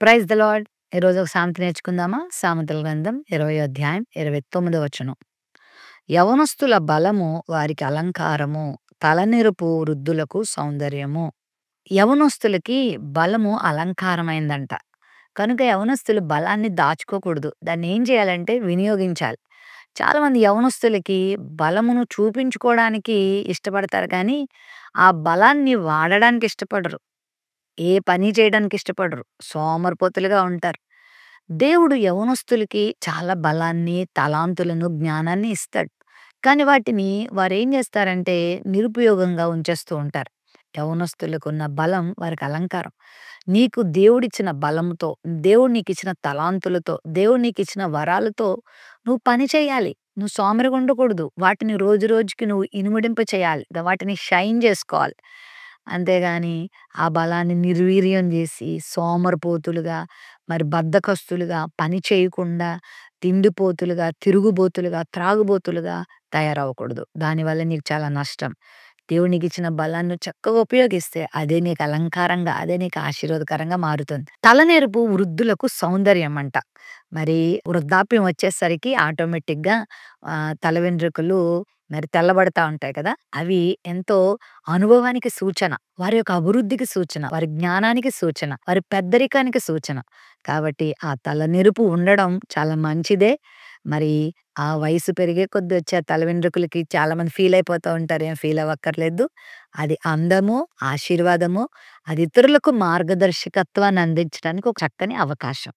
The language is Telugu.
Praise the lord. ఈరోజు ఒక సామెత నేర్చుకుందామా? సామెతల గ్రంథం 20వ అధ్యాయం 29వ వచనం. యవనస్తుల బలము వారికి అలంకారము, తలనెరుపు వృద్ధులకు సౌందర్యము. యవనస్తులకి బలము అలంకారమైందంట. కనుక యవనస్తులు బలాన్ని దాచుకోకూడదు. దాన్ని ఏం చేయాలంటే వినియోగించాలి. చాలామంది యవనస్తులకి బలమును చూపించుకోవడానికి ఇష్టపడతారు కానీ, ఆ బలాన్ని వాడడానికి ఇష్టపడరు. ఏ పని చేయడానికి ఇష్టపడరు. సోమరిపోతులుగా ఉంటారు. దేవుడు యవ్వనస్తులకి చాలా బలాన్ని, తలాంతులను, జ్ఞానాన్ని ఇస్తాడు. కానీ వాటిని వారేం చేస్తారంటే నిరుపయోగంగా ఉంచేస్తూ ఉంటారు. యవ్వనస్తులకున్న బలం వారికి అలంకారం. నీకు దేవుడిచ్చిన బలంతో, దేవుడు నీకిచ్చిన తలాంతులతో, దేవుడు నీకిచ్చిన వరాలతో నువ్వు పని చేయాలి. నువ్వు సోమరిగా ఉండకూడదు. వాటిని రోజు రోజుకి నువ్వు ఇనుమడింప చేయాలి. వాటిని షైన్ చేసుకోవాలి. అంతేగాని ఆ బలాన్ని నిర్వీర్యం చేసి సోమరిపోతులుగా, మరి బద్ధకస్తులుగా, పని చేయకుండా, తిండిపోతులుగా, తిరుగుబోతులుగా, త్రాగుబోతులుగా తయారవ్వకూడదు. దానివల్ల నీకు చాలా నష్టం. దేవుడు నీకిచ్చిన బలాన్ని చక్కగా ఉపయోగిస్తే అదే నీకు అలంకారంగా, అదే నీకు ఆశీర్వాదకరంగా మారుతుంది. తలనెరుపు వృద్ధులకు సౌందర్యం అంట. మరి వృద్ధాప్యం వచ్చేసరికి ఆటోమేటిక్‌గా తల వెంట్రుకలు మరి తెల్లబడతా ఉంటాయి కదా! అవి ఎంతో అనుభవానికి సూచన. వారి యొక్క అభివృద్ధికి సూచన. వారి జ్ఞానానికి సూచన. వారి పెద్దరికానికి సూచన. కాబట్టి ఆ తలనెరుపు ఉండడం చాలా మంచిదే. మరి ఆ వయసు పెరిగే కొద్దీ వచ్చే ఆ తల వెంట్రుకలకి చాలామంది ఫీల్ అయిపోతూ ఉంటారు. ఏం ఫీల్ అవ్వక్కర్లేదు. అది అందము, ఆశీర్వాదము. అది ఇతరులకు మార్గదర్శకత్వాన్ని అందించడానికి ఒక చక్కని అవకాశం.